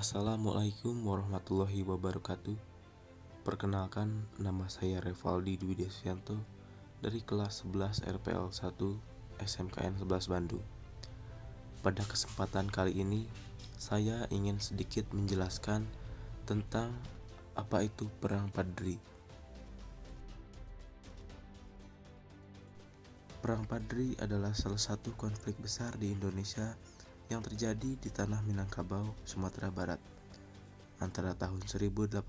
Assalamualaikum warahmatullahi wabarakatuh. Perkenalkan, nama saya Revaldi Dwi Desyanto dari kelas 11 RPL 1 SMKN 11 Bandung. Pada kesempatan kali ini, saya ingin sedikit menjelaskan tentang apa itu Perang Padri. Perang Padri adalah salah satu konflik besar di Indonesia yang terjadi di tanah Minangkabau, Sumatera Barat antara tahun 1821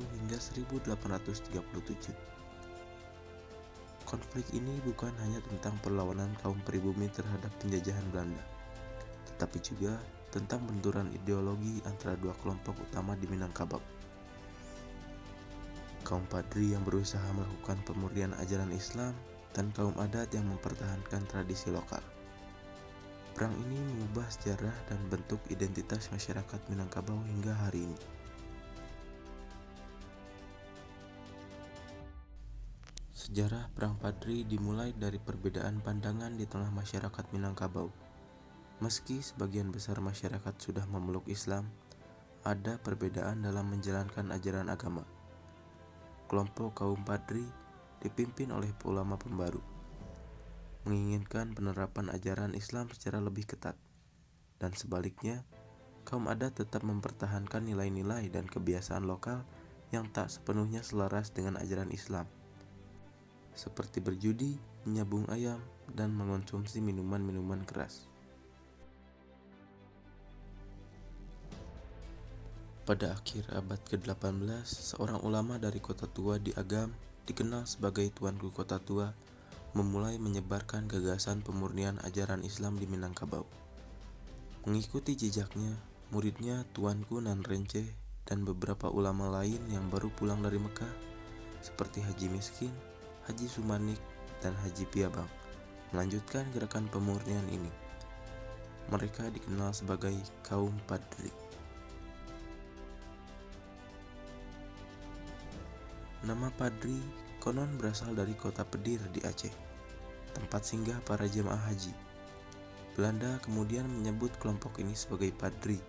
hingga 1837. Konflik ini bukan hanya tentang perlawanan kaum pribumi terhadap penjajahan Belanda, tetapi juga tentang benturan ideologi antara dua kelompok utama di Minangkabau. Kaum Padri yang berusaha melakukan pemurnian ajaran Islam dan kaum adat yang mempertahankan tradisi lokal. Perang ini mengubah sejarah dan bentuk identitas masyarakat Minangkabau hingga hari ini. Sejarah Perang Padri dimulai dari perbedaan pandangan di tengah masyarakat Minangkabau. Meski sebagian besar masyarakat sudah memeluk Islam, ada perbedaan dalam menjalankan ajaran agama. Kelompok kaum Padri dipimpin oleh ulama pembaru, menginginkan penerapan ajaran Islam secara lebih ketat, dan sebaliknya, kaum adat tetap mempertahankan nilai-nilai dan kebiasaan lokal yang tak sepenuhnya selaras dengan ajaran Islam, seperti berjudi, menyabung ayam, dan mengonsumsi minuman-minuman keras. Pada akhir abad ke-18, seorang ulama dari Kota Tua di Agam, dikenal sebagai Tuanku Kota Tua, memulai menyebarkan gagasan pemurnian ajaran Islam di Minangkabau. Mengikuti jejaknya, muridnya Tuanku Nan Renceh dan beberapa ulama lain yang baru pulang dari Mekah, seperti Haji Miskin, Haji Sumanik, dan Haji Piabang, melanjutkan gerakan pemurnian ini. Mereka dikenal sebagai kaum Padri. Nama Padri konon berasal dari kota Pedir di Aceh, tempat singgah para jemaah haji. Belanda kemudian menyebut kelompok ini sebagai Padri,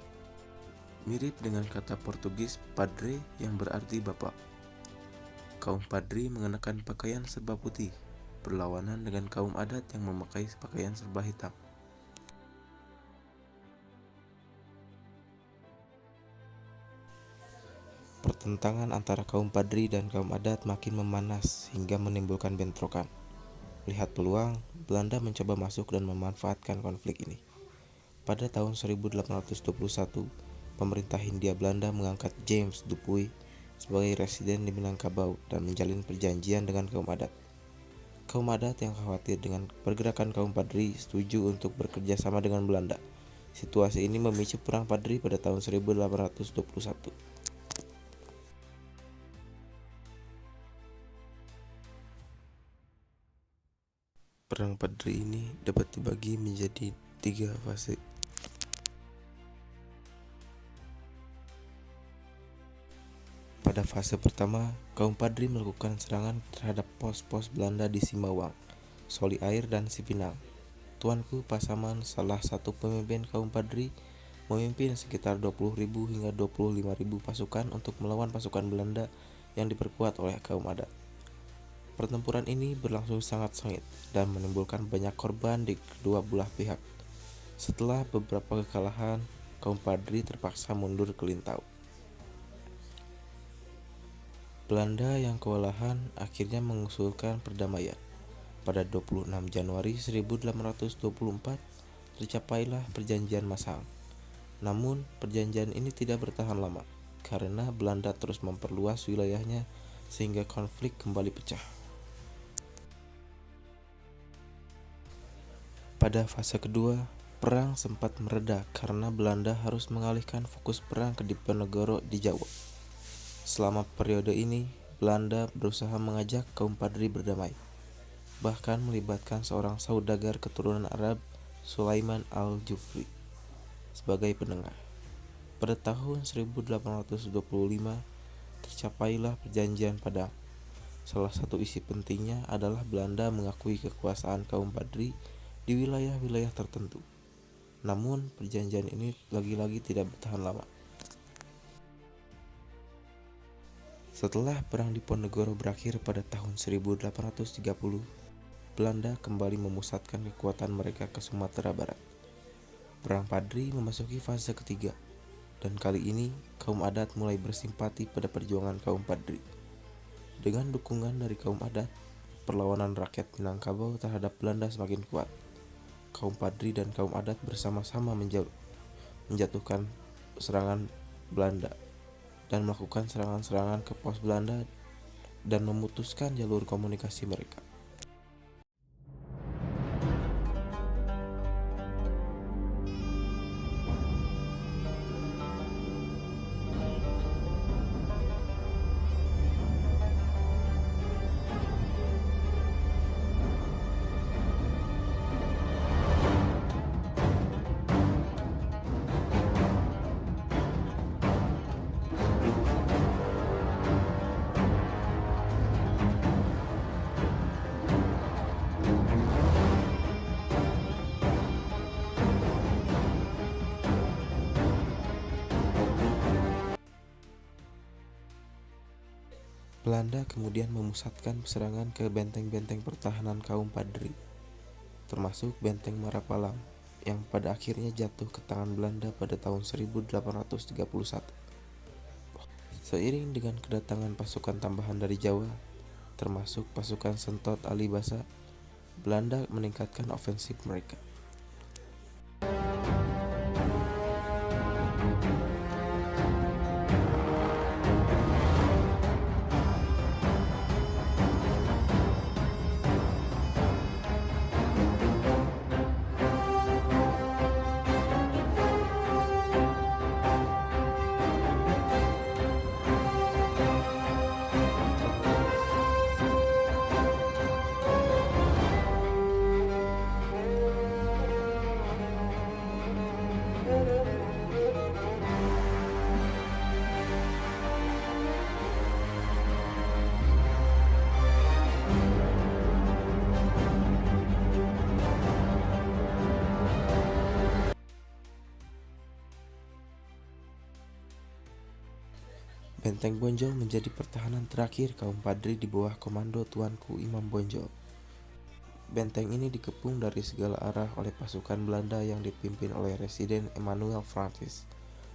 mirip dengan kata Portugis padre yang berarti bapak. Kaum Padri mengenakan pakaian serba putih, berlawanan dengan kaum adat yang memakai pakaian serba hitam. Pertentangan antara kaum Padri dan kaum adat makin memanas hingga menimbulkan bentrokan. Melihat peluang, Belanda mencoba masuk dan memanfaatkan konflik ini. Pada tahun 1821, pemerintah Hindia Belanda mengangkat James Dupuy sebagai residen di Minangkabau dan menjalin perjanjian dengan kaum adat. Kaum adat yang khawatir dengan pergerakan kaum Padri setuju untuk bekerja sama dengan Belanda. Situasi ini memicu Perang Padri pada tahun 1821. Perang Padri ini dapat dibagi menjadi 3 fase. Pada fase pertama, kaum Padri melakukan serangan terhadap pos-pos Belanda di Simawang, Soli Air, dan Sipinang. Tuanku Pasaman, salah satu pemimpin kaum Padri, memimpin sekitar 20.000 hingga 25.000 pasukan untuk melawan pasukan Belanda yang diperkuat oleh kaum adat. Pertempuran ini berlangsung sangat sengit dan menimbulkan banyak korban di kedua belah pihak. Setelah beberapa kekalahan, kaum Padri terpaksa mundur ke Lintau. Belanda yang kewalahan akhirnya mengusulkan perdamaian. Pada 26 Januari 1824, tercapailah perjanjian Masang. Namun, perjanjian ini tidak bertahan lama karena Belanda terus memperluas wilayahnya sehingga konflik kembali pecah. Pada fase kedua, perang sempat mereda karena Belanda harus mengalihkan fokus perang ke Diponegoro di Jawa. Selama periode ini, Belanda berusaha mengajak kaum Padri berdamai, bahkan melibatkan seorang saudagar keturunan Arab, Sulaiman Al-Jufri, sebagai penengah. Pada tahun 1825, tercapailah perjanjian Padang. Salah satu isi pentingnya adalah Belanda mengakui kekuasaan kaum Padri di wilayah-wilayah tertentu. Namun perjanjian ini lagi-lagi tidak bertahan lama. Setelah Perang Diponegoro berakhir pada tahun 1830, Belanda kembali memusatkan kekuatan mereka ke Sumatera Barat. Perang Padri memasuki fase ketiga, dan kali ini kaum adat mulai bersimpati pada perjuangan kaum Padri. Dengan dukungan dari kaum adat, perlawanan rakyat Minangkabau terhadap Belanda semakin kuat. Kaum Padri dan kaum adat bersama-sama menjatuhkan serangan Belanda dan melakukan serangan-serangan ke pos Belanda dan memutuskan jalur komunikasi mereka. Belanda kemudian memusatkan serangan ke benteng-benteng pertahanan kaum Padri, termasuk benteng Marapalang, yang pada akhirnya jatuh ke tangan Belanda pada tahun 1831. Seiring dengan kedatangan pasukan tambahan dari Jawa, termasuk pasukan Sentot Alibasa, Belanda meningkatkan ofensif mereka. Benteng Bonjol menjadi pertahanan terakhir kaum Padri di bawah komando Tuanku Imam Bonjol. Benteng ini dikepung dari segala arah oleh pasukan Belanda yang dipimpin oleh Residen Emmanuel Francis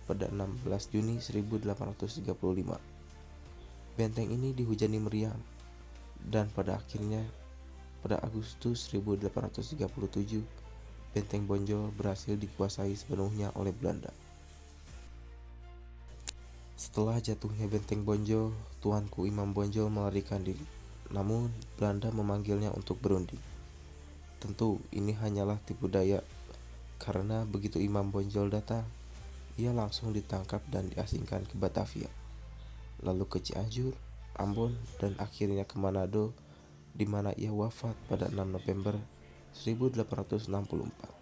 pada 16 Juni 1835. Benteng ini dihujani meriam, dan pada akhirnya pada Agustus 1837, Benteng Bonjol berhasil dikuasai sepenuhnya oleh Belanda. Setelah jatuhnya Benteng Bonjol, Tuanku Imam Bonjol melarikan diri. Namun, Belanda memanggilnya untuk berunding. Tentu, ini hanyalah tipu daya, karena begitu Imam Bonjol datang, ia langsung ditangkap dan diasingkan ke Batavia, lalu ke Cianjur, Ambon, dan akhirnya ke Manado, di mana ia wafat pada 6 November 1864.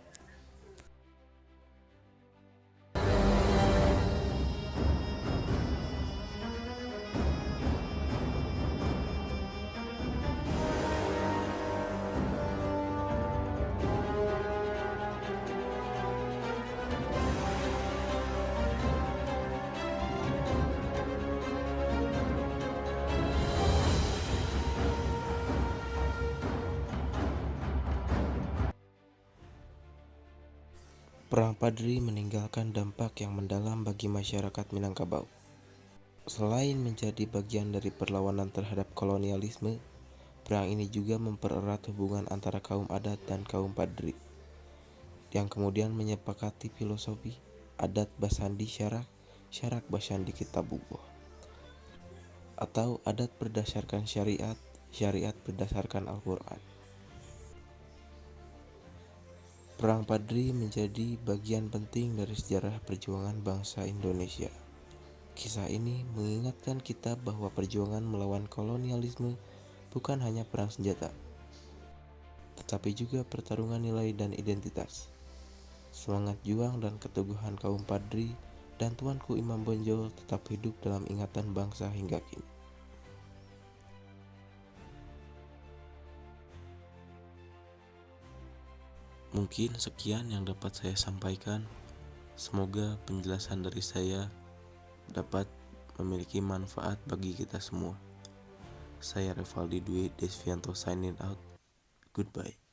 Perang Padri meninggalkan dampak yang mendalam bagi masyarakat Minangkabau. Selain menjadi bagian dari perlawanan terhadap kolonialisme, perang ini juga mempererat hubungan antara kaum adat dan kaum Padri, yang kemudian menyepakati filosofi adat Basandi Syarak, Syarak Basandi Kitabubuh, atau adat berdasarkan syariat, syariat berdasarkan Al-Quran. Perang Padri menjadi bagian penting dari sejarah perjuangan bangsa Indonesia. Kisah ini mengingatkan kita bahwa perjuangan melawan kolonialisme bukan hanya perang senjata, tetapi juga pertarungan nilai dan identitas. Semangat juang dan keteguhan kaum Padri dan Tuanku Imam Bonjol tetap hidup dalam ingatan bangsa hingga kini. Mungkin sekian yang dapat saya sampaikan. Semoga penjelasan dari saya dapat memiliki manfaat bagi kita semua. Saya Revaldi Dwi Desvianto signing out. Goodbye.